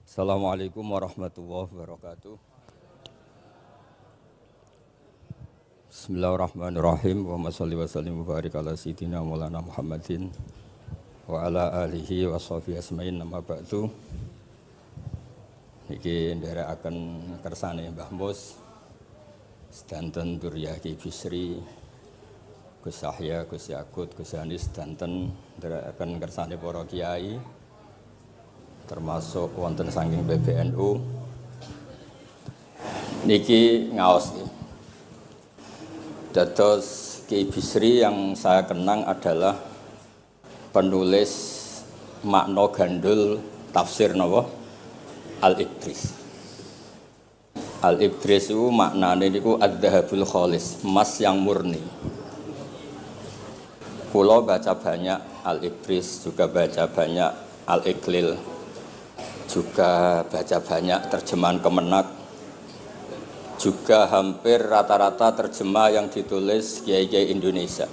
Assalamualaikum warahmatullahi wabarakatuh. Bismillahirrahmanirrahim. Wa sholli wa sallim wa barik ala sayyidina Maulana Muhammadin wa ala alihi wa sahbihi asma'in nama ba'du. Niki nderekaken kersane Mbah Mus sedanten Duriyah Ki Bisri, Gus Yahya, Gus Yakut, Gus Anis sedanten nderekaken kersane para kiai termasuk wonten saking PBNU niki ngaos dados Ki Bisri yang saya kenang adalah penulis makna gandul tafsir napa Al-Ibris. Al-Ibris itu maknane niku ad-dhahabul khalis, emas yang murni. Kula baca banyak Al-Ibris, juga baca banyak Al-Iqlil, juga baca banyak terjemahan Kemenak, juga hampir rata-rata terjemah yang ditulis kiai-kiai Indonesia,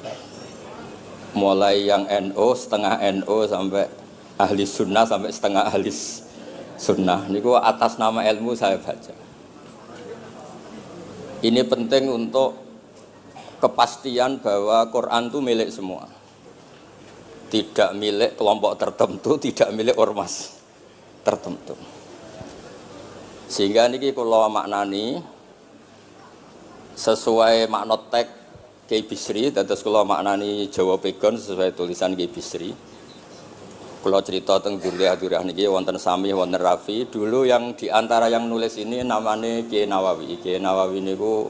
mulai yang NO, setengah NO sampai ahli sunnah sampai setengah ahli sunnah. Niku atas nama ilmu saya baca. Ini penting untuk kepastian bahwa Quran itu milik semua, tidak milik kelompok tertentu, tidak milik ormas tertentu. Sehingga niki kula maknani sesuai makna teks Ki Bisri, dados kula maknani Jawa Pegon sesuai tulisan Ki Bisri. Kula cerita teng Duriyah niki wonten Sami, wonten Rafi. Dulu yang diantara yang nulis ini namanya Kiai Nawawi. Kiai Nawawi niku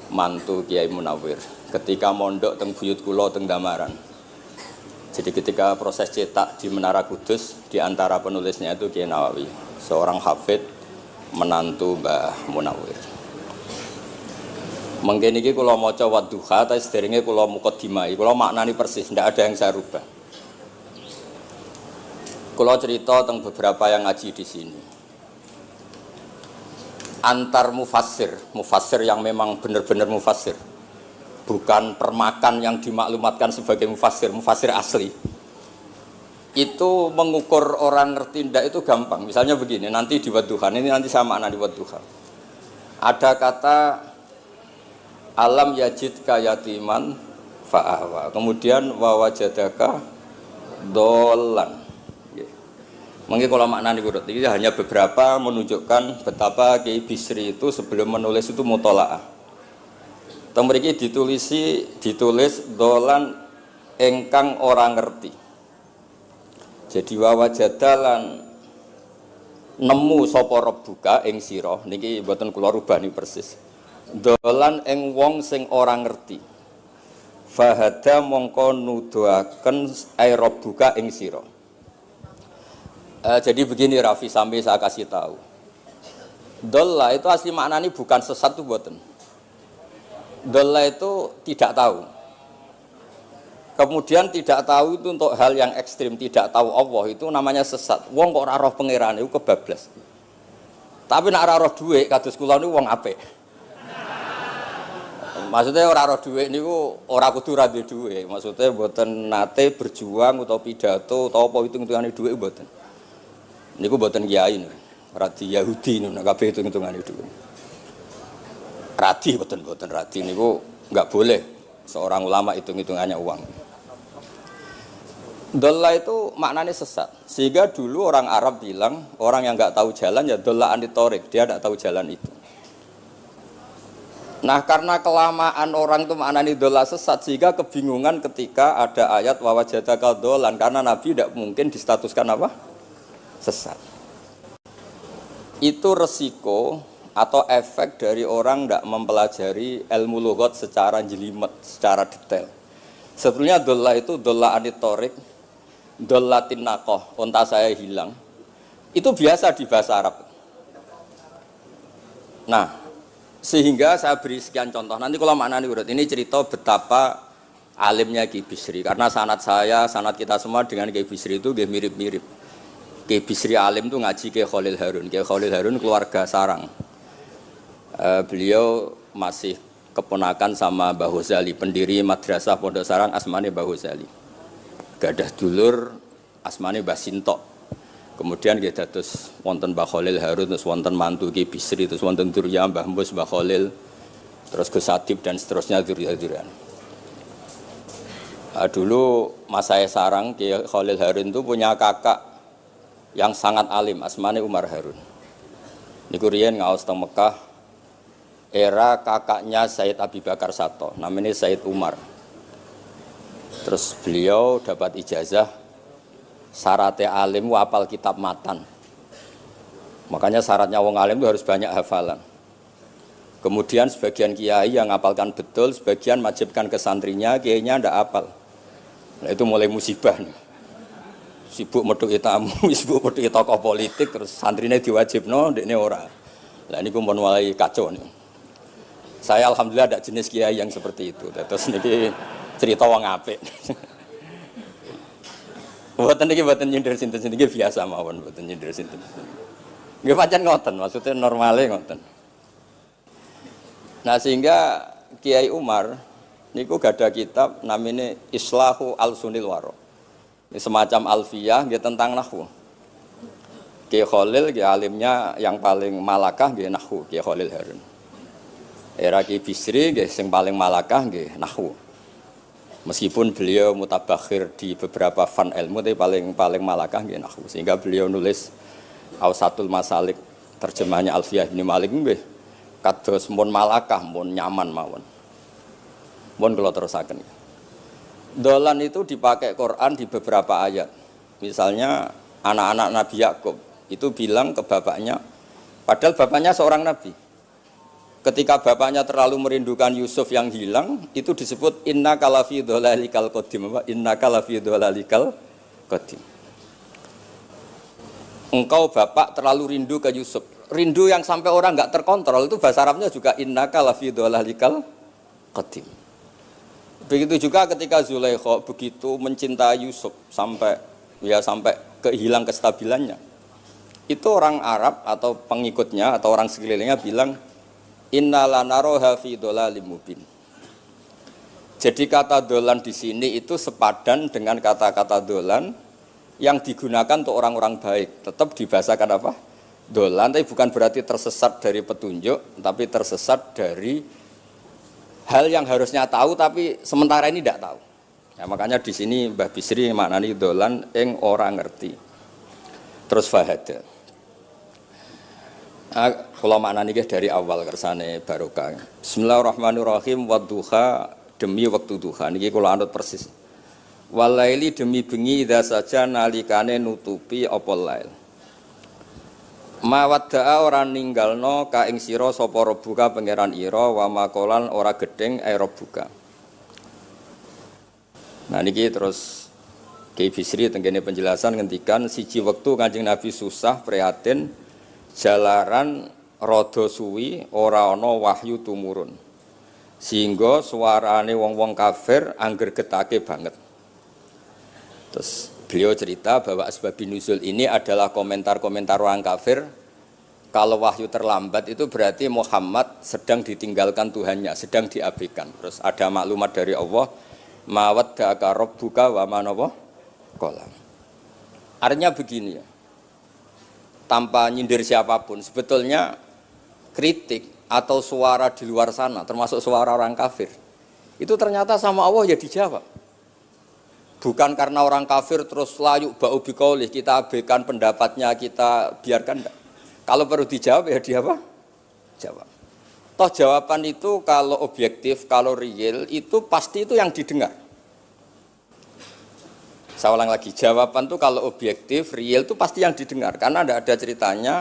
mantu Kiai Munawir. Ketika mondok teng buyut kula teng Damaran. Jadi ketika proses cetak di Menara Kudus, di antara penulisnya itu Kiai Nawawi, seorang hafid menantu Mbah Munawir. Mengkene iki kula maca Wadduha, ta sederenge kula mukadimah, kula maknani persis, ndak ada yang saya rubah. Kula cerita tentang beberapa yang ngaji di sini. Antar mufassir yang memang benar-benar mufassir, bukan permakan yang dimaklumatkan sebagai mufassir asli. Itu mengukur orang ngerti ndak itu gampang. Misalnya begini, nanti di Wadduha, ini nanti sama makna di Wadduha. Ada kata alam yajidka yatiman fa'awa. Kemudian wa wajadaka dolan. Mungkin kalau maknanya urut, ini hanya beberapa menunjukkan betapa Kiai Bisri itu sebelum menulis itu mutola'ah. Teng mriki ditulis dolan engkang orang ngerti. Jadi wawajadalan nemu sapa rebuka ing sira niki mboten kula rubah niki persis. Dolan ing wong sing ora ngerti. Fahada mongko nuduhaken ai rebuka ing sira. Jadi begini Rafi, sampai saya kasih tahu. Dolla itu asli maknanya bukan sesat itu mboten. Dolla itu tidak tahu. Kemudian tidak tahu itu untuk hal yang ekstrim, tidak tahu Allah itu namanya sesat. Wong kok ora roh pangeran itu kebablas. Tapi nek ora roh dhuwit kados kula niku wong apik. Maksudnya ora roh dhuwit niku ora kudu ra duwe dhuwit. Maksudnya mboten nate berjuang utawa pidato utawa apa hitung-hitungane dhuwit mboten. Niku mboten kiai niku. Radi Yahudi niku nek kabeh hitung-hitungane dhuwit. Radi mboten radi niku enggak boleh seorang ulama hitung-hitungannya uang. Dolla itu maknanya sesat. Sehingga dulu orang Arab bilang, orang yang enggak tahu jalan ya dolla anitorik, dia enggak tahu jalan itu. Nah, karena kelamaan orang itu maknanya dolla sesat, sehingga kebingungan ketika ada ayat wa wajadaka dolan, karena Nabi tidak mungkin distatuskan apa? Sesat. Itu resiko atau efek dari orang tidak mempelajari ilmu lughat secara jelimet, secara detail. Sebetulnya dolla itu dolla anitorik, dolla tinnakoh, unta saya hilang. Itu biasa di bahasa Arab. Nah, sehingga saya beri sekian contoh. Nanti kalau maknanya urut, ini cerita betapa alimnya Ki Bisri. Karena sanad saya, sanad kita semua dengan Ki Bisri itu mirip-mirip. Ki Bisri alim itu ngaji Ki Khalil Harun. Ki Khalil Harun keluarga sarang. Beliau masih keponakan sama Mbah Ghazali, pendiri madrasah Pondok Sarang asmane Mbah Ghazali. Gadah dulur asmane Mbah Sintok. Kemudian nggih dados wonten Mbah Khalil Harun, terus wonten mantu Ki Bisri, terus wonten Durya Mbah Mus, Mbah Khalil, terus Gus Adib dan seterusnya Durya-Duryan. Dulu Mas saya sarang Ki Khalil Harun itu punya kakak yang sangat alim, asmane Umar Harun. Niku riyen ngaos teng Mekah era kakaknya Said Abi Bakar Sato, namanya Said Umar. Terus beliau dapat ijazah syaratnya alim hafal kitab matan. Makanya syaratnya wong alim itu harus banyak hafalan. Kemudian sebagian kiai yang ngapalkan betul, sebagian wajibkan ke santrinya, kiainya ndak hafal. Nah, itu mulai musibah nih. Sibuk metuki tamu, sibuk metuki tokoh politik, terus santrinya diwajibno, ndekne ora. Lah niku pun mulai kacau nih. Saya alhamdulillah ada jenis kiai yang seperti itu. Terus niki cerita wong apik. Mboten niki mboten nyindir sinten niki biasa mawon, mboten nyindir sinten. Nggih pancen ngoten, maksudnya normale ngoten. Nah, sehingga Kiai Umar niku gada kitab namanya Islahu Al-Sunil Waro. Ini semacam alfiyah nggih tentang nahwu. Kiai Khalil nggih alimnya yang paling malakah nggih nahwu, Kiai Khalil Harun. Era Ki Bisri nggih sing paling malakah nggih nahwu. Meskipun beliau mutabakhir di beberapa fan ilmu tapi paling malakah nggih nahwu. Sehingga beliau nulis Ausatul Masalik terjemahnya Alfiyah bin Malik nggih kados mun malakah mun nyaman mawon. Mun kula terusaken. Dolan itu dipakai Quran di beberapa ayat. Misalnya anak-anak Nabi Yakub itu bilang ke bapaknya, padahal bapaknya seorang nabi. Ketika bapaknya terlalu merindukan Yusuf yang hilang, itu disebut inna kalafi dhalalikal qadim. Inna kalafi dhalalikal qadim. Engkau bapak terlalu rindu ke Yusuf. Rindu yang sampai orang enggak terkontrol itu bahasa Arabnya juga inna kalafi dhalalikal qadim. Begitu juga ketika Zulaikha begitu mencintai Yusuf sampai kehilang kestabilannya. Itu orang Arab atau pengikutnya atau orang sekelilingnya bilang inna lanaroha fi dhalalim mubin. Jadi kata dolan di sini itu sepadan dengan kata-kata dolan yang digunakan untuk orang-orang baik. Tetap dibahasakan apa? Dolan, tapi bukan berarti tersesat dari petunjuk, tapi tersesat dari hal yang harusnya tahu tapi sementara ini tidak tahu. Ya, makanya di sini Mbah Bisri maknani dolan ing ora ngerti. Terus fahada. Kula maknani dari awal kersane barokah. Bismillahirrahmanirrahim wadduha demi waktu duha niki kula anut persis. Walaili demi bengi idza saja nalikane nutupi apa lail. Mawadda'a ora ninggalno ka ing sira sapa rabbuka pangeran ira wa makolan ora gedeng rabbuka. Nah niki terus Kiai Bisri tenggene penjelasan ngendikan siji wektu Kanjeng Nabi susah prihatin jalaran rada suwi ora ana wahyu tumurun. Sehingga suarane wong-wong kafir angger getake banget. Terus beliau cerita bahwa asbabun nuzul ini adalah komentar-komentar orang kafir. Kalau wahyu terlambat itu berarti Muhammad sedang ditinggalkan Tuhannya, sedang diabaikan. Terus ada maklumat dari Allah, mawaddaka rabbuka wa ma qala. Artinya begini ya. Tanpa nyindir siapapun, sebetulnya kritik atau suara di luar sana, termasuk suara orang kafir, itu ternyata sama Allah ya dijawab. Bukan karena orang kafir terus layuk ba'u biqaulih, kita abaikan pendapatnya, kita biarkan enggak. Kalau perlu dijawab ya dia apa? Jawab. Toh jawaban itu kalau objektif, kalau real, itu pasti itu yang didengar. Saya ulang lagi, jawaban itu kalau objektif, real itu pasti yang didengar. Karena tidak ada ceritanya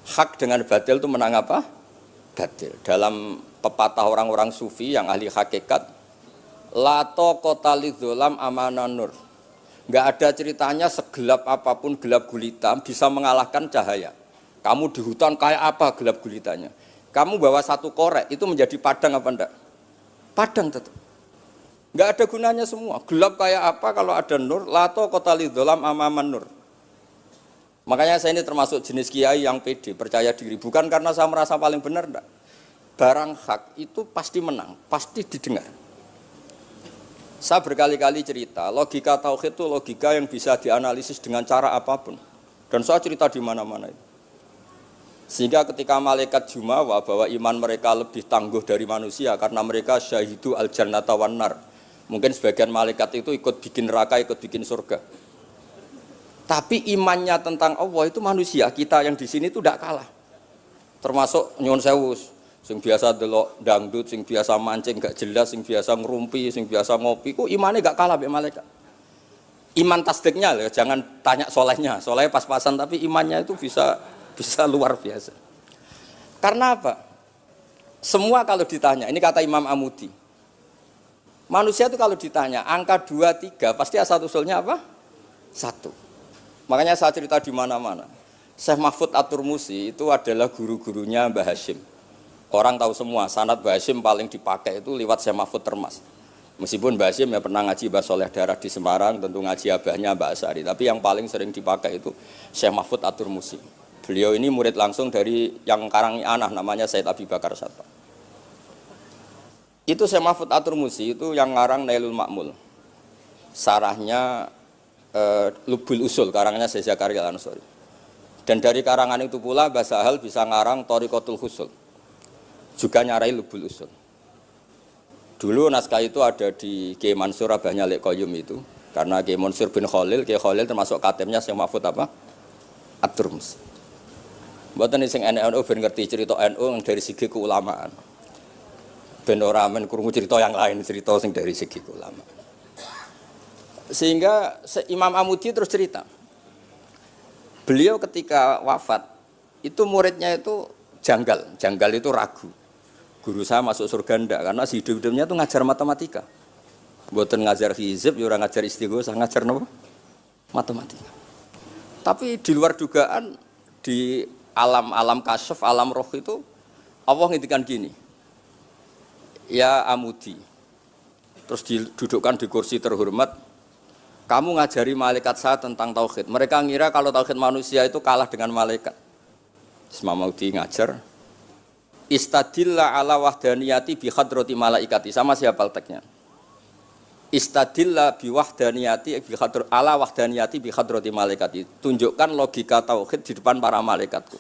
hak dengan batil itu menang apa? Batil. Dalam pepatah orang-orang sufi yang ahli hakikat, lato kota lidzolam amanan nur. Nggak ada ceritanya segelap apapun gelap gulita bisa mengalahkan cahaya. Kamu di hutan kayak apa gelap gulitanya? Kamu bawa satu korek itu menjadi padang apa enggak? Padang tetap. Enggak ada gunanya semua. Gelap kayak apa kalau ada nur? Lato kota lidzolam amaman nur. Makanya saya ini termasuk jenis kiai yang pede, percaya diri. Bukan karena saya merasa paling benar, enggak. Barang hak itu pasti menang, pasti didengar. Saya berkali-kali cerita, logika tauhid itu logika yang bisa dianalisis dengan cara apapun. Dan saya cerita di mana-mana itu. Sehingga ketika malaikat jumawa bahwa iman mereka lebih tangguh dari manusia karena mereka syahidu al-jannata wan nar. Mungkin sebagian malaikat itu ikut bikin neraka, ikut bikin surga. Tapi imannya tentang Allah itu manusia, kita yang di sini itu tidak kalah. Termasuk nyuwun sewu, sing biasa delok dangdut, sing biasa mancing gak jelas, sing biasa ngerumpi, sing biasa ngopi, kok imannya gak kalah mbek malaikat. Iman tasdiknya loh, jangan tanya solehnya, solehnya pas-pasan tapi imannya itu bisa luar biasa. Karena apa? Semua kalau ditanya, ini kata Imam Amudi, manusia itu kalau ditanya angka 2, 3 pasti asal-usulnya apa? 1. Makanya saya cerita di mana-mana. Syekh Mahfud At-Turmusi itu adalah guru-gurunya Mbah Hashim. Orang tahu semua sanad Mbah Hashim paling dipakai itu lewat Syekh Mahfud Termas. Meskipun Mbah Hashim ya pernah ngaji Mbah Soleh Darah di Semarang, tentu ngaji abahnya Mbah Asari. Tapi yang paling sering dipakai itu Syekh Mahfud At-Turmusi. Beliau ini murid langsung dari yang karangi anak namanya Said Abi Bakar Satpa. Itu Syekh Mahfud At-Turmusi itu yang ngarang Nailul Ma'mul. Sarahnya Lubul Usul, karangannya Syekh Zakaria Al-Ansori. Dan dari karangan itu pula Mbah Sahal bisa ngarang Thariqatul Husul. Juga nyarai Lubul Usul. Dulu naskah itu ada di Kiai Mansur abahnya Lek Qayyum itu. Karena Kiai Mansur bin Khalil, Kiai Khalil termasuk katemnya Syekh Mahfud apa? At-Turmusi. Mboten sing NU ben ngerti cerita NU dari segi keulamaan. Ben ora men krungu cerita yang lain, cerita sing dari segi keulamaan. Sehingga Imam Amudi terus cerita. Beliau ketika wafat itu muridnya itu janggal itu ragu. Guru saya masuk surga ndak karena si hidup-hidupnya itu ngajar matematika. Mboten ngajar hizib, ya ora ngajar istighosah, ngajar napa? Matematika. Tapi di luar dugaan di alam kasyaf, alam roh itu Allah ngintikan gini. Ya Amudi. Terus didudukkan di kursi terhormat. Kamu ngajari malaikat saya tentang tauhid. Mereka ngira kalau tauhid manusia itu kalah dengan malaikat. Imam Amudi ngajar. Istadilla ala wahdaniyati bi hadrati malaikati. Sama siapa teksnya? Istadilla bi wahdaniyati bi ala wahdaniyati bi hadrati malaikati. Tunjukkan logika tauhid di depan para malaikatku.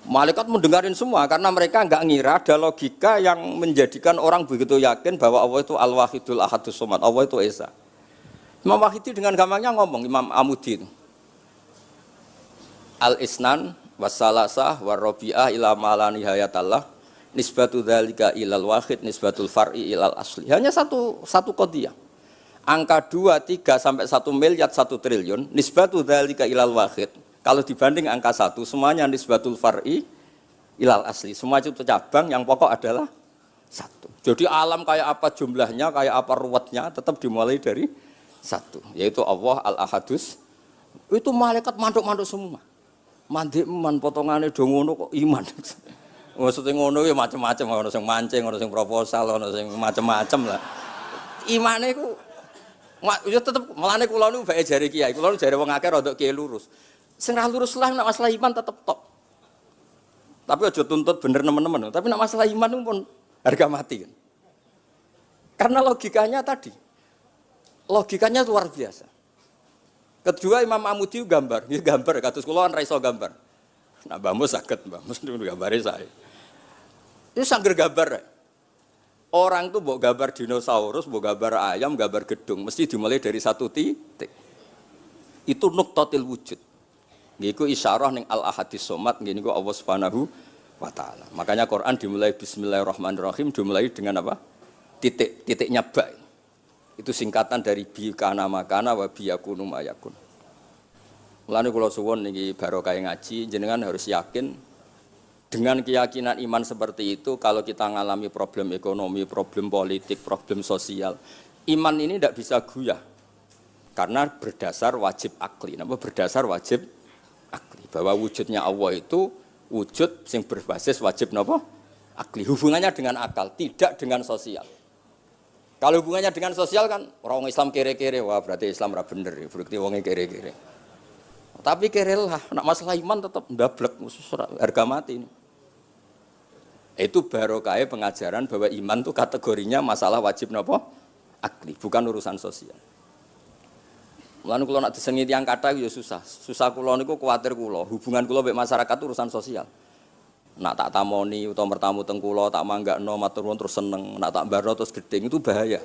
Malaikat mendengarin semua karena mereka enggak ngira ada logika yang menjadikan orang begitu yakin bahwa Allah itu Al-Wahidul Ahadus Somad. Allah itu Esa. Imam Wahidi dengan gampangnya ngomong, Imam Amudi itu. Al-Isnan wassalasah warrobi'ah ila malani hayatallah nisbatu dzalika ilal wahid nisbatul far'i ilal asli. Hanya satu qadiyah. Angka 2, 3 sampai 1 miliar 1 triliun nisbatu dzalika ilal wahid. Kalau dibanding angka 1 semuanya nisbatul far'i ilal asli. Semua itu cabang yang pokok adalah 1. Jadi alam kayak apa jumlahnya, kayak apa ruwetnya tetap dimulai dari 1, yaitu Allah Al-Ahadus. Itu malaikat manduk-manduk semua. Mandi man potongane do ngono kok iman. Maksudnya ngono ya macam-macam, ono sing mancing, ono sing proposal, ono sing macam-macam lah. Imane iku ya tetep melane kula niku bae jare kiai. Kula jare wong akeh rada kiai lurus. Sing ra lurus lah nek masalah iman tetep top. Tapi aja tuntut bener nemen-nemen. Tapi nek masalah iman itu pun harga mati kan. Karena logikanya tadi. Logikanya luar biasa. Kedua Imam Amudi gambar, ya gambar kados kula kan ra iso gambar. Nah Mbah Mus saged, Mbah Mus niku gambare saya. Itu sangger gambar. Orang tuh mbok gambar dinosaurus, mbok gambar ayam, gambar gedung, mesti dimulai dari 1 titik. Itu nuqtatil wujud. Niku isyarah ning Al-Ahadis Somad, niku Allah Subhanahu wa taala. Makanya Quran dimulai bismillahirrahmanirrahim, dimulai dengan apa? Titiknya ba. Itu singkatan dari bi kana makana wa bi yakunu mayakun. Mulane kula suwun niki barokah ngaji, jenengan harus yakin dengan keyakinan iman seperti itu kalau kita ngalami problem ekonomi, problem politik, problem sosial, iman ini tidak bisa goyah. Karena berdasar wajib akli. Napa berdasar wajib akli? Bahwa wujudnya Allah itu wujud yang berbasis wajib napa? Akli. Hubungannya dengan akal, tidak dengan sosial. Kalau hubungannya dengan sosial kan orang Islam kere-kere, wah berarti Islam ra bener, berarti wongnya kere-kere. Tapi kere lah, nak masalah iman tetap ndablek, harga mati ini. Itu barokah pengajaran bahwa iman itu kategorinya masalah wajib napa? Akli, bukan urusan sosial. Mulane kula nak disengi tiyang kathah ya susah. Susah kula niku kuwatir kula, hubungan kula mek masyarakat itu urusan sosial. Nak tak tamoni utawa mertamu teng kula tak manggakno matur nuwun terus seneng, nak tak barno terus gedeng itu bahaya.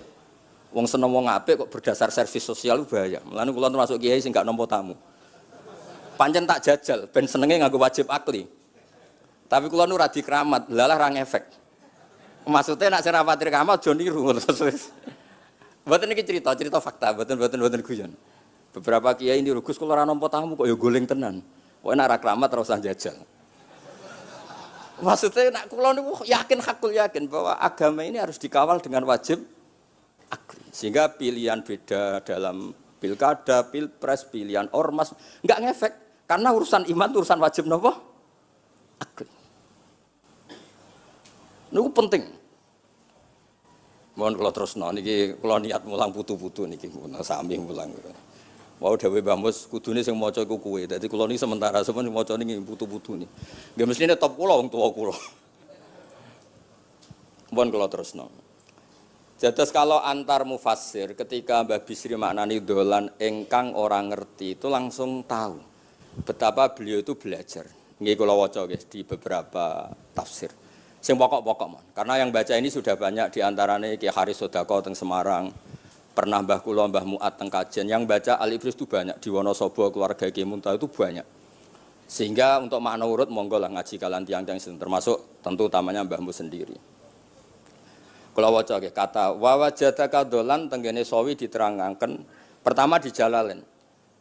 Wong seneng wong apik kok berdasar servis sosial itu bahaya. Mulane kula termasuk kiai sing gak nampa tamu. Pancen tak jajal ben senenge nganggo wajib akli. Tapi kula nu ra dikeramat, lalah ra ngefek. Maksudnya nak sira patir keramat aja niru ngono terus. Mboten iki cerita fakta, mboten guyon. Beberapa kiai ini Gus kula ora nampa tamu kok ya goling tenan. Kok nek ra keramat ora usah jajal. Maksudnya nak kula niku yakin bahwa agama ini harus dikawal dengan wajib akli. Sehingga pilihan beda dalam pilkada, pilpres, pilihan ormas enggak ngefek karena urusan iman itu urusan wajib napa? Akli. Niku penting. Mohon kula terusno niki kula niat mulang putu-putu niki sami mulang. Mau dawuh Mbah Mus kudune sing maca iku kowe. Dadi kula niki sementara sampeyan maca niki putu-putu niki. Nggih mestine top kula wong tuwa kula. Mohon kula terusno. Jados kalau antar mufassir ketika Mbah Bisri maknani dolan ingkang orang ngerti itu langsung tahu betapa beliau itu belajar. Nggih kula waca guys di beberapa tafsir. Sing pokok-pokok mon. Karena yang baca ini sudah banyak di antarane Ki Haris Sodako teng Semarang. Pernah Mbah kula Mbah Muat teng Kajen yang baca Al-Ibris itu banyak di Wonosobo keluarga Ki Muntaha itu banyak. Sehingga untuk makna urut monggo lah ngaji kalian tiang-tiang termasuk tentu utamanya Mbahmu sendiri. Kula waca nggih kata wa wajadaka dolan tenggene sawi diterangaken pertama di Jalalain.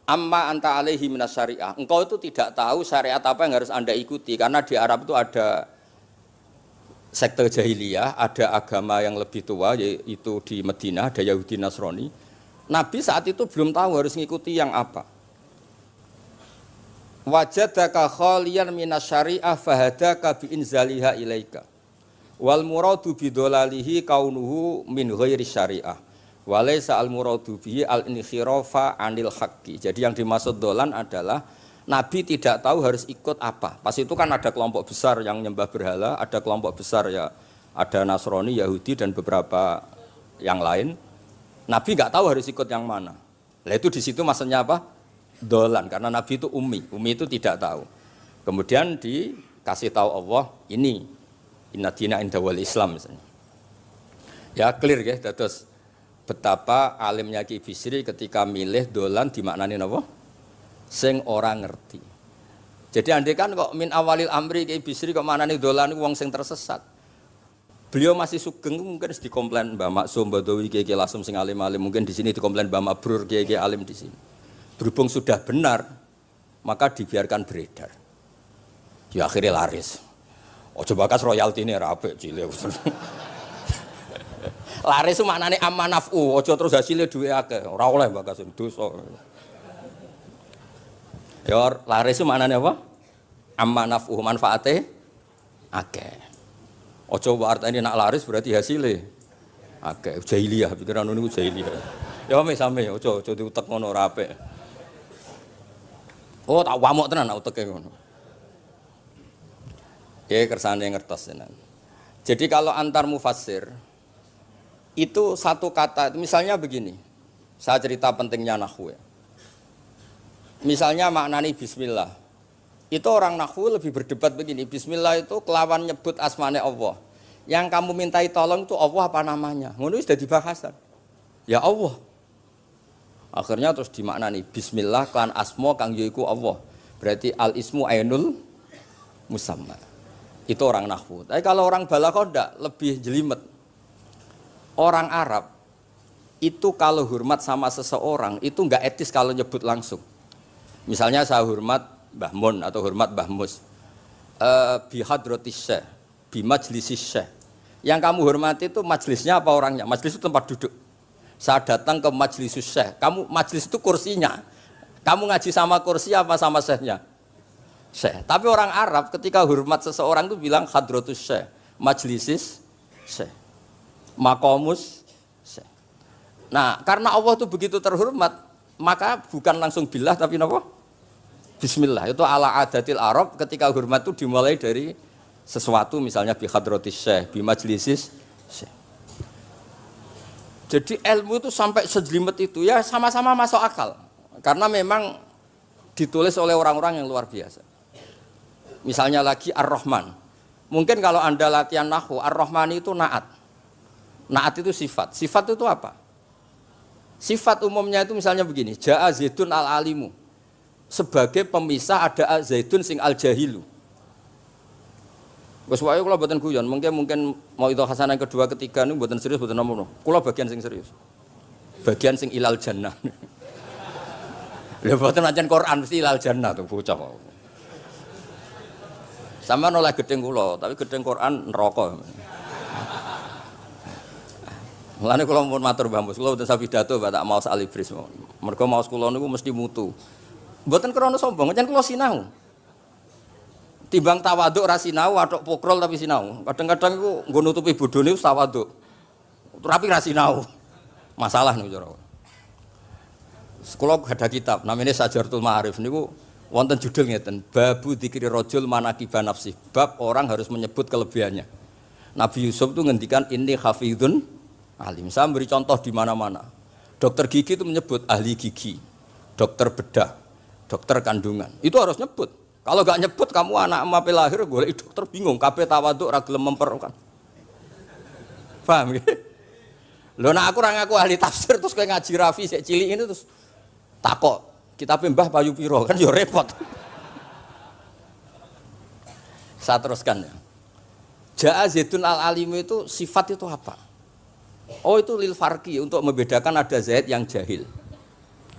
Amma anta alaihi minas syariah. Engkau itu tidak tahu syariat apa yang harus Anda ikuti karena di Arab itu ada sekte jahiliyah, ada agama yang lebih tua yaitu di Madinah ada Yahudi Nasrani. Nabi saat itu belum tahu harus mengikuti yang apa. Wajadaka khaliyan minas syariah fahadaka bi inzaliha ilaika. Wal muradu bidolalihi kaunuhu min ghairi syariah. Walaysa al muradu bihi al inkhirafa anil haqqi. Jadi yang dimaksud dolan adalah Nabi tidak tahu harus ikut apa. Pas itu kan ada kelompok besar yang nyembah berhala, ada kelompok besar ya, ada Nasrani, Yahudi dan beberapa yang lain. Nabi nggak tahu harus ikut yang mana. Lah itu di situ maksudnya apa? Dolan. Karena Nabi itu ummi itu tidak tahu. Kemudian dikasih tahu Allah ini inna dina inda wal Islam misalnya. Ya clear ya, terus betapa alimnya Ki Bisri ketika milih dolan dimaknani apa? Sing orang ngerti. Jadi andai kan kok min awalil amri Ki Bisri kok manane dolan wong sing tersesat. Beliau masih sugeng mungkin dikomplain Mbah Maksum Badawi Ki Lasem sing alim-alim, mungkin di sini dikomplain Mbah Mabrur Ki alim di sini. Berhubung sudah benar, maka dibiarkan beredar. Ya akhirnya laris. Ojo bakas royalti ini rapi cilik. Laris itu maknanya amanafu, ojo terus hasilnya duwe akeh. Ora oleh bakas dosa. Ya laris itu maknanya apa? Amanafu manfaate akeh. Ojo artine nak laris berarti hasilnya akeh. Jahiliyah pikiran niku jahiliyah. Ya sami ojo diutek ngono ora apik. Oh tak wamuk tenan nak uteke ngono. Ya kersane ngertos tenan. Jadi kalau antar mufassir itu satu kata, misalnya begini. Saya cerita pentingnya nahwu. Misalnya maknani bismillah. Itu orang nahwu lebih berdebat begini, bismillah itu kelawan nyebut asmane Allah. Yang kamu mintai tolong itu Allah apa namanya? Ngono wis dadi bahasan. Ya Allah. Akhirnya terus dimaknani bismillah kan asma kang yaiku Allah. Berarti al ismu ainul musamma. Itu orang nahwu. Tapi kalau orang balaghah ndak, lebih jelimet. Orang Arab itu kalau hormat sama seseorang itu enggak etis kalau nyebut langsung. Misalnya saya hormat Mbah Mun atau hormat Mbah Mus. Bi hadratis syekh, bi majlisis syekh. Yang kamu hormati itu majelisnya apa orangnya? Majelis itu tempat duduk. Saya datang ke majlisus syekh. Kamu majlis itu kursinya. Kamu ngaji sama kursi apa sama syekhnya? Syekh. Tapi orang Arab ketika hormat seseorang itu bilang hadratus syekh, majlisis syekh, maqamus syekh. Nah, karena Allah itu begitu terhormat, maka bukan langsung billah tapi napa? Bismillah. Itu ala adatil Arab ketika hormat itu dimulai dari sesuatu misalnya bi hadratis syekh, bi majlisis syekh. Jadi ilmu itu sampai sejelimet itu ya sama-sama masuk akal. Karena memang ditulis oleh orang-orang yang luar biasa. Misalnya lagi Ar-Rahman. Mungkin kalau Anda latihan nahwu, Ar-Rahman itu naat. Naat itu sifat. Sifat itu apa? Sifat umumnya itu misalnya begini, Ja'a Zaidun al-alimu. Sebagai pemisah ada Zaidun sing al-jahilu. Wes wae kula mboten guyon, mungkin mau itu hasanah kedua ketiga niku mboten serius mboten nomo. Kula bagian sing serius. Bagian sing ilal jannah. Lha mboten ancen Quran mesti ilal jannah tuh bocah kok. Sama nolak gedeng kula, tapi gedeng Quran neraka. Mulane kula mun matur Mbah Mus, kula mboten sapidato tak maos alibris. Mergo maos kula niku mesti mutu. Mboten krana sombong, ancen kula sinau. Timbang tawaduk ra sinau, atok pokrol tapi sinau. Kadang-kadang iku nggo nutupi bodhone wis tawaduk. Tapi ra sinau. Masalah niku cara. Sekolah ada kitab namanya Sajartul Ma'arif niku wonten judul ngeten, Babu Dzikri Rajul Manaqiba Nafsi. Bab orang harus menyebut kelebihannya. Nabi Yusuf itu ngendikan inni hafizun alim. Saya beri contoh di mana-mana. Dokter gigi itu menyebut ahli gigi, dokter bedah, dokter kandungan. Itu harus nyebut. Kalau gak nyebut kamu anak mape lahir golek dokter bingung, kabeh tawaduk ra gelem memperkan. Paham nggih? Lho nek aku ora ngaku ahli tafsir terus kowe ngaji Rafi sik cilik ini terus takok, kitabe Mbah payu pira kan ya repot. Saya teruskan ya. Ja'a Zaidun al-alim itu sifat itu apa? Oh itu lil farqi untuk membedakan ada Zaid yang jahil.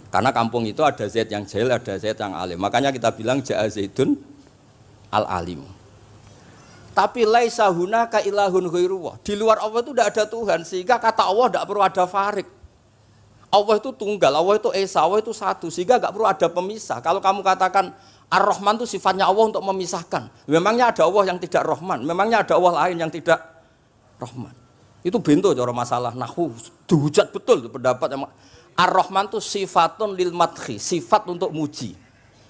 Karena kampung itu ada Zaid yang jahil, ada Zaid yang alim. Makanya kita bilang Ja'a Zaidun al-alim. Tapi laisa hunaka ilahun ghairuwah. Di luar Allah itu tidak ada Tuhan, sehingga kata Allah tidak perlu ada farik. Allah itu tunggal, Allah itu esa, Allah itu satu, sehingga tidak perlu ada pemisah. Kalau kamu katakan Ar-Rahman itu sifatnya Allah untuk memisahkan. Memangnya ada Allah yang tidak Rahman, memangnya ada Allah lain yang tidak Rahman. Itu bento cara masalah nahwu. Dihujat betul pendapat yang Ar-Rahman itu sifatun lil madhi, sifat untuk muji.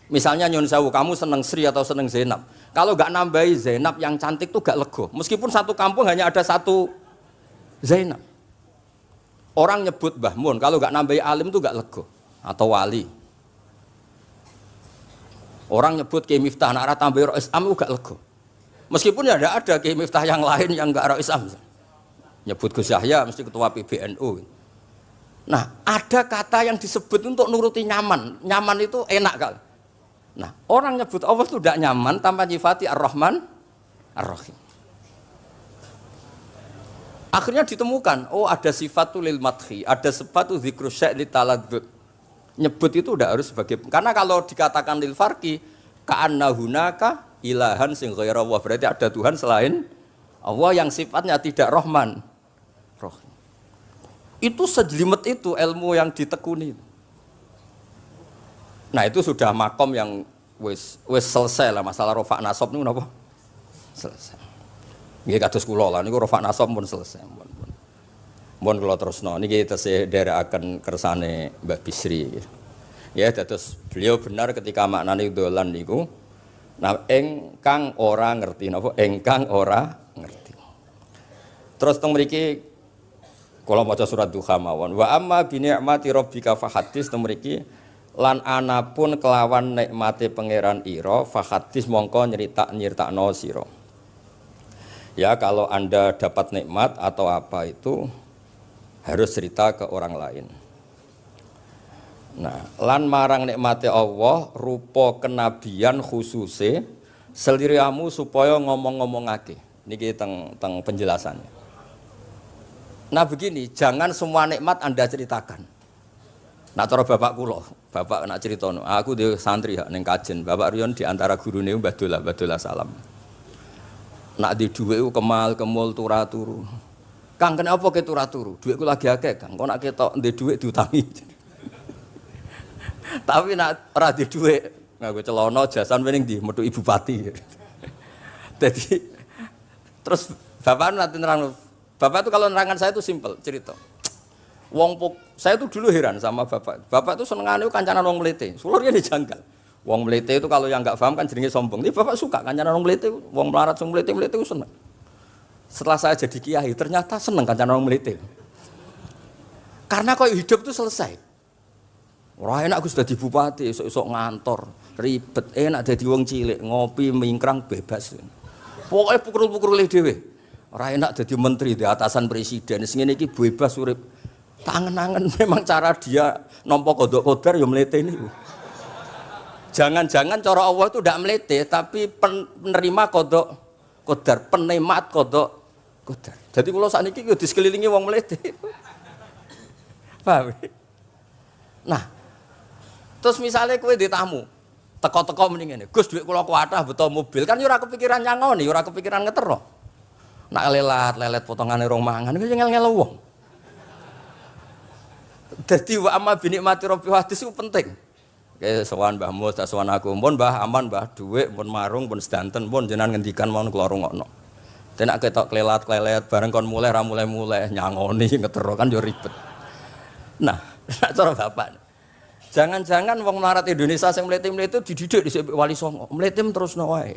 Misalnya nyun sewu, kamu seneng Sri atau seneng Zainab. Kalau gak nambahi Zainab yang cantik itu gak lego. Meskipun satu kampung hanya ada satu Zainab. Orang nyebut Mbah Mun, kalau gak nambahi alim itu gak lego. Atau wali. Orang nyebut Kiai Miftah, nak tambahi Rois Am itu gak lego. Meskipun ya ada Kiai Miftah yang lain yang gak Rois Am. Nyebut Gus Yahya mesti ketua PBNU. Nah, ada kata yang disebut untuk nuruti nyaman. Nyaman itu enak kali. Nah, orang nyebut Allah itu tidak nyaman tanpa nyifati Ar-Rahman, Ar-Rahim. Akhirnya ditemukan, oh ada sifatul lil madhi, ada sifatul dzikru syai' li taladzud. Nyebut itu tidak harus sebagai, karena kalau dikatakan lil farqi, ka'anna hunaka ilahan sing ghaira Allah, berarti ada Tuhan selain Allah yang sifatnya tidak Rahman, Rahim. Itu sejelimet itu ilmu yang ditekuni. Nah itu sudah makom yang wis selesai lah masalah rofa nasab niku napa? Selesai. Nggih kados kula lah niku rofa nasab pun selesai. Mun kula terusno niki tesih nderekaken kersane Mbak Bisri. Ya dados beliau benar ketika maknane dolan niku nah engkang ora ngerti napa engkang ora ngerti. Terus teng mriki kula maca surat Duha mawon. Wa amma bi ni'mati rabbika fahadits teng mriki lan anapun kelawan nikmate pangeran ira fahadits mongko nyritakno sira. Ya kalau Anda dapat nikmat atau apa itu harus cerita ke orang lain. Nah, lan marang nikmate Allah rupa kenabian khususe seliramu supaya ngomong-ngomongake. Niki teng penjelasannya. Nah begini, jangan semua nikmat Anda ceritakan. Nah cara bapak kula, bapak nak cerita, aku di santri ning kajen, bapak Riyon di antara gurune Mbah Dola salam. Nak di dhuwit kemal kemul turu. Kang kenapa ke turu? Dhuwitku lagi akeh, Kang. Kok nak ketok ndek dhuwit diutangi. Tapi nak ora di dhuwit, nganggo celana jasan wening ndi metu ibu pati. Jadi terus bapak nanti nerang. Bapak itu kalau nerangan saya itu simpel cerita. Saya itu dulu heran sama bapak. Bapak itu senengane kancanan wong mlete. Sulurnya dijanggal. Wong mlete itu kalau yang enggak paham kan jenenge sombong. Tapi bapak suka kancanan wong mlete, wong melarat wong mlete itu seneng. Setelah saya jadi kiai ternyata seneng kancanan wong mlete. Karena kok hidup itu selesai. Ora enak Gus dadi bupati, esuk-esuk ngantor, ribet. Enak dadi wong cilik, ngopi mingkrang bebas. Pokoke pukul-pukul dhewe. Ora enak dadi menteri di atasan presiden. Sing ngene iki bebas urip. Tangen-angen memang cara dia nampa kodok kodar ya mlete niku. Jangan-jangan cara Allah itu tidak melete, tapi penerima kodok kodar, penikmat kodok kodar. Jadi kalau saat ini di sekelilingi wong melete. Paham? Nah, terus misalnya kowe di tamu, teko-teko mending ngene. Gus duit kula kuatah beto mobil, kan yo ora kepikiran nyangoni, ora kepikiran ngetero. Nak lelet potongane rong mangan iku ngel-ngel wong. Dadi wa amma bi nikmati rabbi hadis itu penting. Oke, sowan Mbah Mus, sowan aku, pun Mbah aman, Mbah dhuwit, pun marung, pun sedanten, pun jenengan ngendikan mau kula rungokno. Tenak ketok klelet bareng kon mulai ra mulai nyangoni ngetero kan yo ribet. Nah, cara bapak. Jangan-jangan wong melarat Indonesia sing mlete-mlete dididik dhisik Wali Songo. Mlete terusno wae.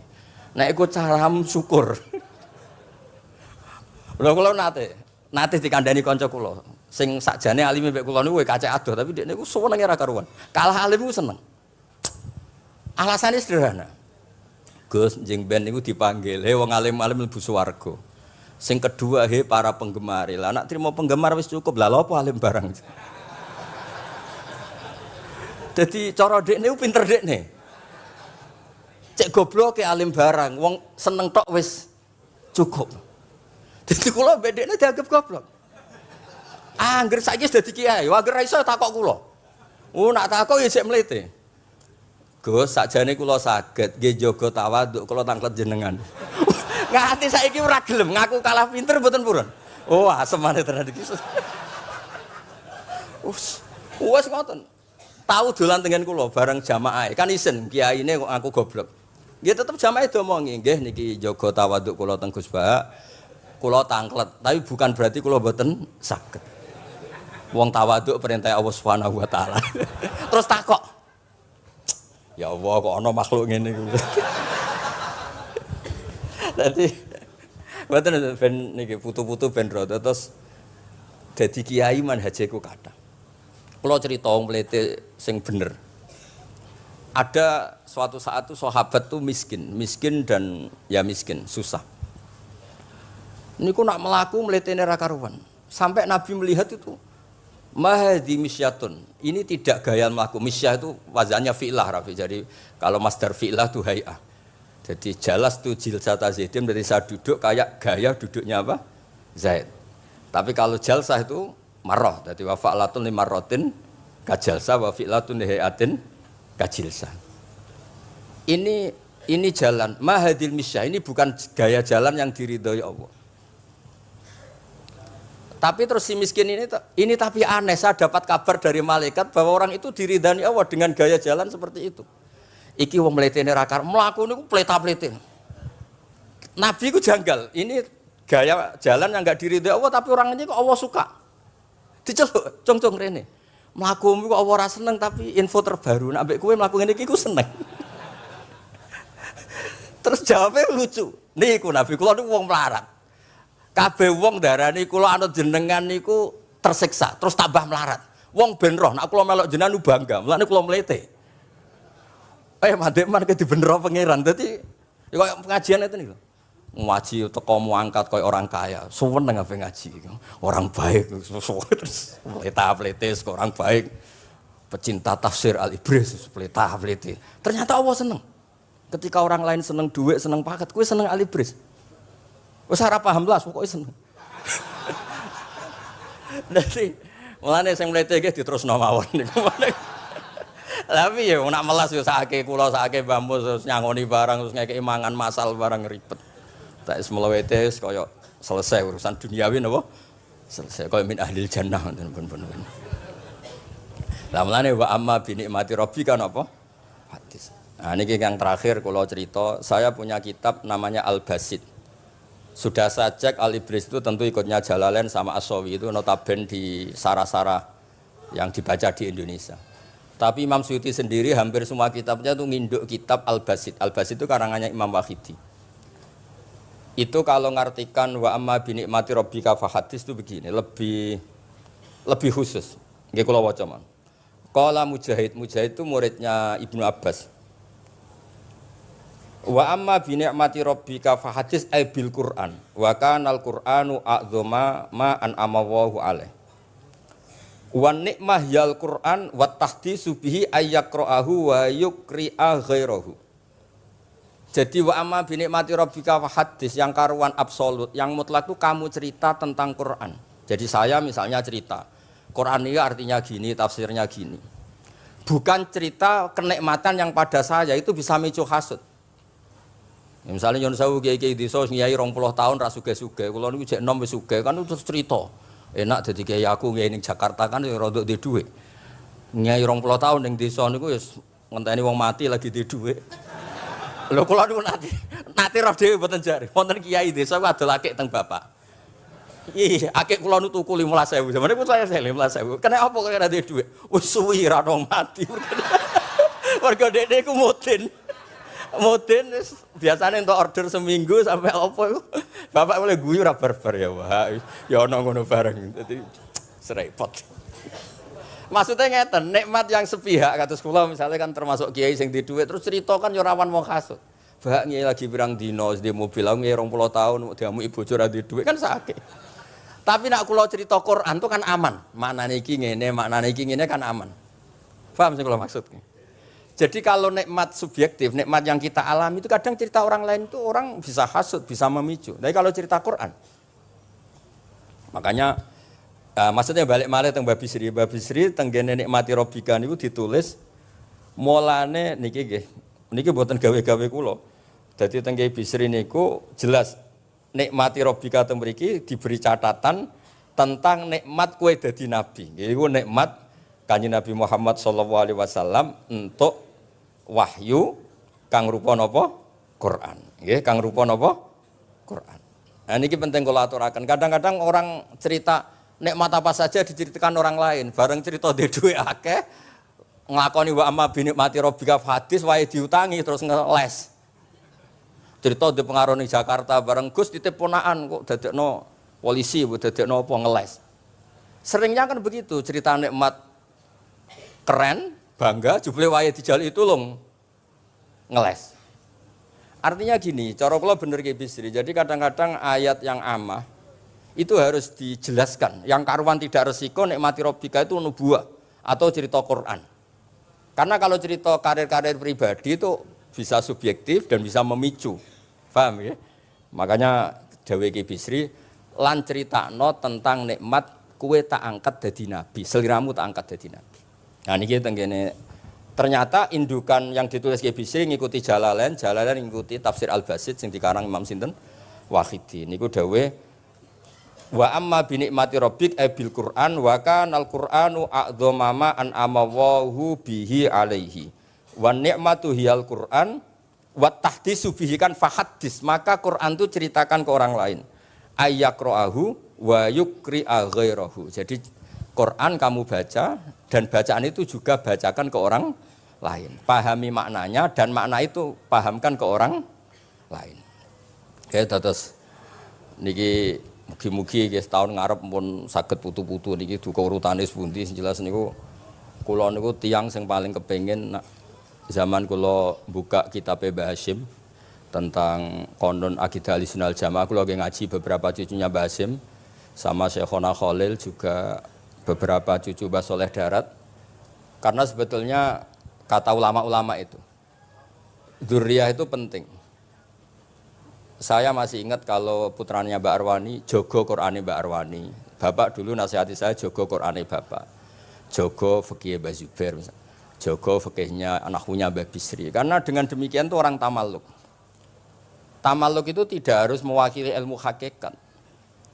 Nek iku caram syukur. Kula nate dikandani kanca kula. Sing sakjane alime mek kula niku kacek adoh tapi dekne niku senenge ra karuan. Kalah alim niku seneng. Alasane sederhana. Gus njing ben niku dipanggil, "He wong alim-alim mlebu swarga." Sing kedua, "He para penggemar." Lah nek trimo penggemar wis cukup. Lah lha apa alim barang. Dadi cara dekne ku pinter dekne. Cek goblok ke alim barang, wong seneng tok wis cukup. Dadi kula mbek dekne dianggep goblok. Angger saiki wis dadi kiai, angger ra iso takok kula. Nak takok ya sik mlete. Gus, sakjane kula saged nggih jaga tawaduk kula tanglet jenengan. Nganti saiki ora gelem ngaku kalah pinter mboten purun. Oh, asemane tenan iki. Wes ngoten. Tahu dolan tengen kula bareng jamaah. Kan isen kiyaine kok aku goblok. Nggih tetep jamaah diomongi, nggih niki jaga tawaduk kula teng Gus Ba. Kula tanglet, tapi bukan berarti kula mboten saged. Wong tawaduk perintah Allah Subhanahu wa taala. Terus takok. Ya Allah kok ana makhluk ngene iki. Dadi mboten ben niki putu-putu ben rada terus dadi kiai manhajeku kathah. Kula cerita wong mlete sing bener. Ada suatu saat tuh sahabat tuh miskin dan ya miskin, susah. Niku nak melaku mletene ra karuan. Sampai Nabi melihat itu mahdi misyatun. Ini tidak gaya melaku. Misyah itu wazannya fi'lah Rafi. Jadi kalau masdar fi'lah itu hay'ah. Jadi jalas itu jilsata zaidin berarti saya duduk kayak gaya duduknya apa? Zaid. Tapi kalau jalsah itu marrah. Jadi wa fa'latun li marratin kajalsah wa fi'latun li hay'atin kajilsah. Ini jalan mahadil misyah. Ini bukan gaya jalan yang diridhoi Allah. Tapi terus si miskin ini tapi aneh, saya dapat kabar dari malaikat bahwa orang itu diridani Allah dengan gaya jalan seperti itu. Iki wong mletene ra kar mlaku niku pleta-plete. Nabi ku janggal. Ini gaya jalan yang enggak diridai Allah tapi orang ini kok Allah suka. Diceluk, cung-cung rene. Mlakumu kok Allah ora seneng tapi info terbaru nek ambek kowe mlaku ngene iki ku seneng. Terus jawabnya lucu. Niku Nabi kula niku wong melarat. Kabeh wong darani kula anut jenengan niku tersiksa, terus tambah melarat. Wong ben roh, nek kula melok jenengan bangga, mulane kula mlete. Mandek-man ke dibenero pangeran. Dadi ya koyo pengajian itu niku. Ngaji teko muangkat koyo orang kaya, suweneng ape ngaji. Orang baik, terus pleta-pletes kok orang baik. Pecinta tafsir Al-Ibris, pleta-plete. Ternyata Allah seneng. Ketika orang lain seneng duit, seneng paket, kowe seneng Al-Ibris. Wis ora paham blas pokoke seneng. Dadi mulane sing mlete iki diterusno mawon niku. Tapi ya nak melas yo sakake kula sakake Mbah Mus terus nyangoni barang terus ngekeki mangan masal barang ribet. Tak is mlewete kaya selesai urusan duniawi napa? Selesai kaya min ahlil jannah pun. Lah mulane wa amma bi nikmati rabbika napa? Hadis. Nah niki yang terakhir kula cerita, saya punya kitab namanya Al-Basit. Sudah saya cek Al-Ibris itu tentu ikutnya Jalalain sama As-Sawi itu notaben di Sarah-Sarah yang dibaca di Indonesia. Tapi Imam Suyuti sendiri hampir semua kitabnya itu nginduk kitab Al-Basit. Al-Basit itu karangannya Imam Wahidi. Itu kalau ngartikan wa amma bi nikmati rabbika fa hadis itu begini, lebih khusus. Nggih kula waca mon. Qala Mujahid, Mujahid itu muridnya Ibnu Abbas. Wa amma bi ni'mati rabbika fa hadis ay bil Qur'an wa kana al Qur'anu a'dzama ma an amawahu alaih. Wa nikmah yal Qur'an wa tahdisu bihi ayyaqra'ahu wa yukri'a ghairahu. Jadi wa amma bi ni'mati rabbika fa hadis yang karuan absolut, yang mutlak itu kamu cerita tentang Qur'an. Jadi saya misalnya cerita Qur'an ini artinya gini, tafsirnya gini. Bukan cerita kenikmatan yang pada saya itu bisa micu hasud. Ya, misalnya nyon sewu kiai-kiai desa ngiyai 20 tahun ra sugih-sugih, kula niku jek enom wis sugih kan terus cerita. Enak dadi kiai aku ngiyai ning Jakarta kan ya rada duwe dhuwit. Ngiyai 20 tahun ning desa niku wis ngenteni wong mati lagi duwe dhuwit. Lho kula niku nate roh dhewe mboten jare. Wonten kiai desa ku adol akik teng bapak. Iya, akik kula nu tuku 15.000. Zamane pun saya 15.000. Kena apa kok ora duwe dhuwit? Wis suwi ra wong mati. Warga dekne ku mudin. Mudin biasanya untuk order seminggu sampai apa itu bapak boleh guyu ra barbar ya wah ya ana ngono bareng dadi serepot. Maksudnya ngeten, nikmat yang sepihak kados kula misalnya kan termasuk kiai sing di dhuwit terus cerita kan yo rawan wong hasud. Bak ngiyi lagi pirang dino di mobil aku ngiyi 20 tahun diamuki bojo ra di dhuwit kan sakit. Tapi nek kula cerita Quran itu kan aman. Maknane iki ngene, maknane iki ngene kan aman. Paham sing kula maksudnya? Jadi kalau nikmat subjektif, nikmat yang kita alami itu kadang cerita orang lain itu orang bisa hasud, bisa memicu. Tapi kalau cerita Quran, makanya maksudnya balik malih teng Babi Sri tenggene nikmati Rabbika niku ditulis mulane niki nggih. Niki mboten gawe-gawe kula. Dadi teng Babi Sri niku jelas nikmati Rabbika teng mriki diberi catatan tentang nikmat kowe dadi nabi. Iku nikmat Kanjeng Nabi Muhammad sallallahu alaihi wasallam untuk wahyu kang rupa napa? Quran. Nggih, kang rupa napa? Quran. Nah niki penting kula aturaken. Kadang-kadang orang cerita nikmat apa saja diceritakan orang lain, bareng cerita dhe dhuwit akeh nglakoni wa amma bi nikmati rabbika hadis wae diutangi terus ngeles. Cerita di pengaruh ning Jakarta bareng Gus titip ponakan kok dadekno polisi, dadekno apa ngeles. Seringnya kan begitu, cerita nikmat keren, bangga, jubile wae dijaluk itu long ngeles. Artinya gini, cara kula bener ki Bisri. Jadi kadang-kadang ayat yang amah itu harus dijelaskan. Yang karuan tidak resiko nikmati Rabbika itu nubuwah atau cerita Quran. Karena kalau cerita karir-karir pribadi itu bisa subjektif dan bisa memicu. Paham ya? Makanya dawuh ki Bisri lan critakno tentang nikmat kue tak angkat dadi nabi, seliramu tak angkat dadi nabi. Nah niki tenggene ternyata indukan yang ditulis Ki Bisri ngikuti Jalalain ngikuti tafsir Al-Basit sing dikarang Imam sinten Wahidi. Niku dawuh wa amma bi nikmati rabbik bil Qur'an wa kanal Qur'anu a'dzama ma an amawahu bihi alaihi. Wa nikmatu hiyal Qur'an wa tahdisu bihi kan fahaddis, maka Quran itu ceritakan ke orang lain. Ayyaqra'ahu wa yukri'a ghairahu. Jadi Quran kamu baca dan bacaan itu juga bacakan ke orang lain. Pahami maknanya dan makna itu pahamkan ke orang lain. Oke, terus niki mugi-mugi nggih tahun ngarep pun saged putu-putu niki duka urutane pundi sing jelas niku kula niku tiyang sing paling kepengin zaman kula buka kitab Mbah Hasyim tentang konon akidah Ahlussunnah wal Jamaah kula ngaji beberapa cucunya Mbah Hasyim sama Syekhona Khalil juga beberapa cucu Mbah Soleh Darat, karena sebetulnya kata ulama-ulama itu dzurriyah itu penting. Saya masih ingat kalau putranya Mbak Arwani jogo Qur'ane Mbak Arwani, bapak dulu nasihati saya jogo Qur'ane bapak, jogo fikih Mbah Zubair, jogo fikihnya anaknya Mbah Bisri, karena dengan demikian itu orang tamaluk. Tamaluk itu tidak harus mewakili ilmu hakikat,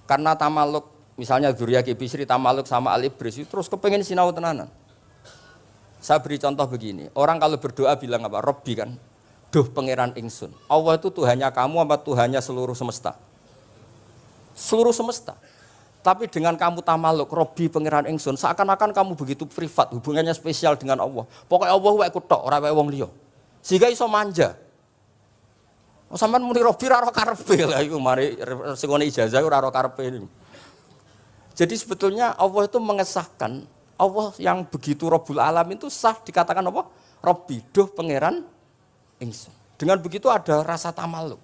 karena tamaluk misalnya dzurriyah Ki Bisri tamaluk sama Al-Ibris terus kepengen sinau tenanan. Saya beri contoh begini, orang kalau berdoa bilang apa? Robbi kan, duh pangeran ingsun. Allah itu Tuhannya kamu apa Tuhannya seluruh semesta? Seluruh semesta. Tapi dengan kamu tamaluk, Robbi pangeran ingsun, seakan-akan kamu begitu privat, hubungannya spesial dengan Allah. Pokoknya Allah wae kutok, ora wae wong liya. Sehingga iso manja. Sampeyan muni Robbi ora karo karepe lha iku mari sing ijazah ora karo karepe. Jadi sebetulnya Allah itu mengesahkan Allah yang begitu Rabbul Alamin itu sah dikatakan apa? Rabbi, duh pangeran ingsun. Dengan begitu ada rasa tamaluk.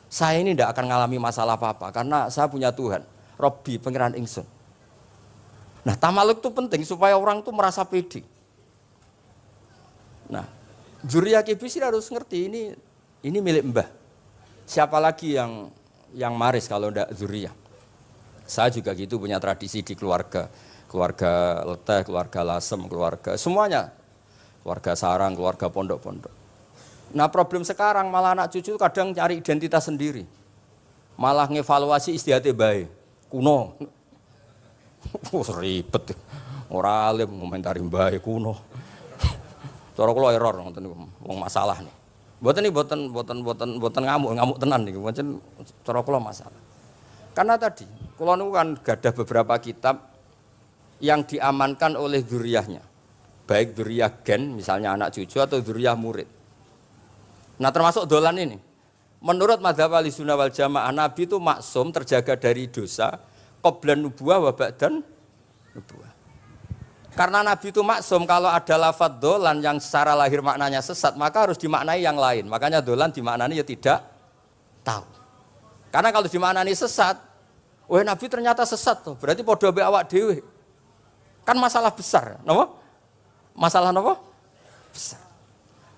Saya ini tidak akan mengalami masalah apa-apa karena saya punya Tuhan. Rabbi, pangeran ingsun. Nah, tamaluk itu penting supaya orang itu merasa pede. Nah, Dzurriyyah Bisri harus ngerti ini milik mbah. Siapa lagi yang maris kalau tidak Dzurriyyah? Saya juga gitu punya tradisi di keluarga Leteh, keluarga Lasem, keluarga semuanya, keluarga sarang, keluarga pondok-pondok. Nah, problem sekarang malah anak cucu kadang cari identitas sendiri, malah ngevaluasi istiadatnya baik, kuno, ribet, orang alim komentari baik kuno. Cara kula error ngoten niku, wong masalah nih. Mboten ngamuk tenan niku, pancen cara kula masalah. Karena tadi, kula niku kan gadah beberapa kitab yang diamankan oleh dzurriyyahnya. Baik dzurriyyah gen, misalnya anak cucu atau dzurriyyah murid. Nah, termasuk dolan ini. Menurut madzhab Ahlussunnah wal Jamaah, Nabi itu maksum terjaga dari dosa qablan nubuwah wa ba'dan nubuwah. Karena Nabi itu maksum, kalau ada lafadz dolan yang secara lahir maknanya sesat, maka harus dimaknai yang lain. Makanya dolan dimaknani ya tidak tahu. Karena kalau dimaknani sesat, wah Nabi ternyata sesat tuh, berarti podo be awak dhewe. Kan masalah besar, napa? Masalah napa? Besar.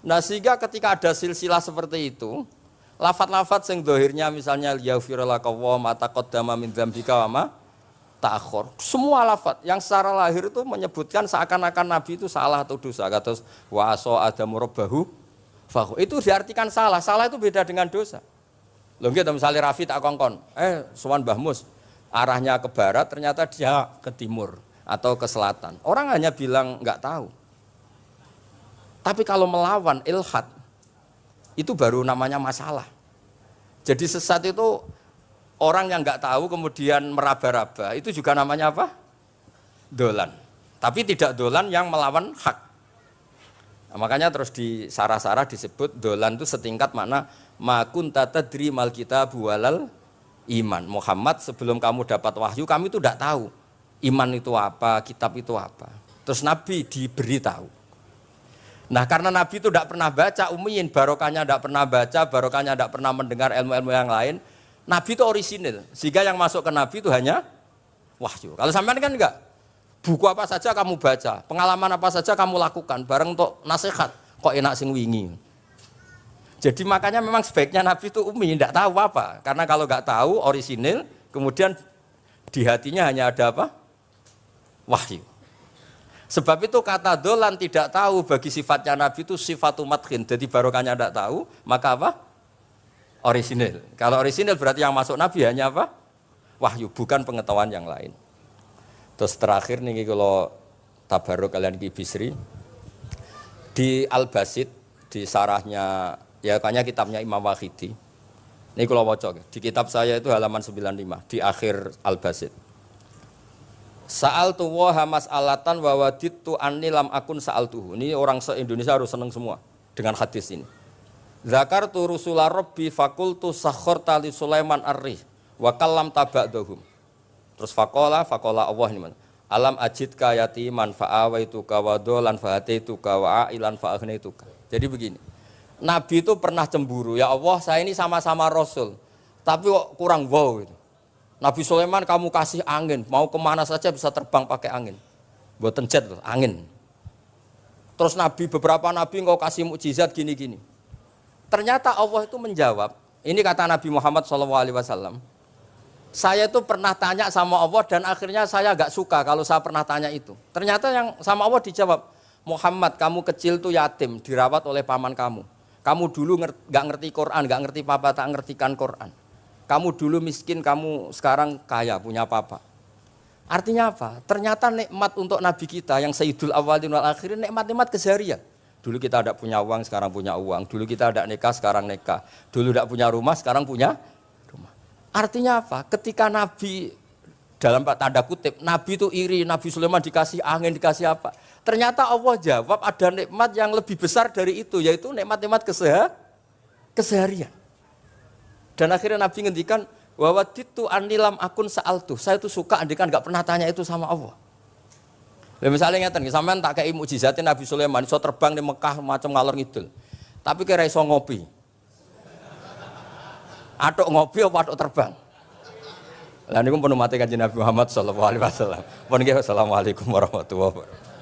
Nah, sehingga ketika ada silsilah seperti itu, lafadz-lafadz yang dohirnya misalnya yaghfirulaka wa ma taqaddama min dzambika wa ma ta'akhir. Semua lafadz yang secara lahir itu menyebutkan seakan-akan Nabi itu salah atau dosa. Kata wa aso adamu rabbahu fahu. Itu diartikan salah. Salah itu beda dengan dosa. Lho nggih misalnya Rafi tak kongkon, sowan Mbah Mus, arahnya ke barat ternyata dia ke timur atau ke selatan. Orang hanya bilang enggak tahu. Tapi kalau melawan ilhad itu baru namanya masalah. Jadi sesat itu orang yang enggak tahu kemudian meraba-raba, itu juga namanya apa? Dolan. Tapi tidak dolan yang melawan hak. Nah, makanya terus di sarah-sarah disebut dolan itu setingkat makna ma kunta tadri mal kitabu walal iman. Muhammad, sebelum kamu dapat wahyu, kami itu tidak tahu iman itu apa, kitab itu apa. Terus Nabi diberitahu. Nah, karena Nabi itu tidak pernah baca, ummiyin, barokahnya tidak pernah baca, barokahnya tidak pernah mendengar ilmu-ilmu yang lain. Nabi itu orisinil, sehingga yang masuk ke Nabi itu hanya wahyu. Kalau sampean kan enggak, buku apa saja kamu baca, pengalaman apa saja kamu lakukan, bareng untuk nasihat, kok enak sing wingi. Jadi makanya memang sebaiknya Nabi itu ummi, tidak tahu apa. Karena kalau enggak tahu orisinil, kemudian di hatinya hanya ada apa? Wahyu. Sebab itu kata dolan tidak tahu bagi sifatnya Nabi itu sifatu madkhin. Jadi barokahnya tidak tahu, maka apa? Orisinil. Kalau orisinil berarti yang masuk Nabi hanya apa? Wahyu, bukan pengetahuan yang lain. Terus terakhir nih kalau tabaruk kalian Ki Bisri di Al-Basit, di sarahnya, ya kayaknya kitabnya Imam Wahidi. Ini kalau wocok, di kitab saya itu halaman 95, di akhir Al-Basit. Sa'altu wa mas'alatan wa wadittu anni lam akun sa'altuhu. Ini orang se-Indonesia harus senang semua dengan hadis ini. Zakartu rusula rabbi fakultu sakharta li Sulaiman ar-rih wa kallam taba'dahum. Terus faqala Allah ini mana? Alam ajidka yatiman fa'awaituka wa dolan fa'ataituka wa ailan fa'agnaituka. Jadi begini. Nabi itu pernah cemburu, ya Allah saya ini sama-sama Rasul, tapi kok kurang wow gitu. Nabi Sulaiman kamu kasih angin, mau kemana saja bisa terbang pakai angin. Buatan jet loh, angin. Terus beberapa Nabi engkau kasih mukjizat gini-gini. Ternyata Allah itu menjawab, ini kata Nabi Muhammad SAW, saya itu pernah tanya sama Allah dan akhirnya saya agak suka kalau saya pernah tanya itu. Ternyata yang sama Allah dijawab, Muhammad kamu kecil tuh yatim, dirawat oleh paman kamu. Kamu dulu nggak ngerti Quran, nggak ngerti papa, tak ngertikan Quran. Kamu dulu miskin, kamu sekarang kaya, punya papa. Artinya apa? Ternyata nikmat untuk Nabi kita yang Sayyidul Awwalin wal Akhirin, nikmat-nikmat keseharian. Dulu kita tidak punya uang, sekarang punya uang. Dulu kita tidak nikah, sekarang nikah. Dulu tidak punya rumah, sekarang punya rumah. Artinya apa? Ketika Nabi, dalam tanda kutip, Nabi itu iri, Nabi Sulaiman dikasih angin, dikasih apa. Ternyata Allah jawab ada nikmat yang lebih besar dari itu, yaitu nikmat-nikmat keseharian. Dan akhirnya Nabi ngendikan, wawaditu anilam akun sa'altu. Saya itu suka andikan enggak pernah tanya itu sama Allah. Lah misalnya ngeten, sampean tak kei mukjizate Nabi Sulaiman iso terbang di Mekah macam ngalor ngidul. Tapi kira iso ngopi. Atuk ngopi apa atuk terbang? Lah niku pun mate Kanjeng Nabi Muhammad sallallahu alaihi wasallam. Pun nggih assalamualaikum warahmatullahi wabarakatuh.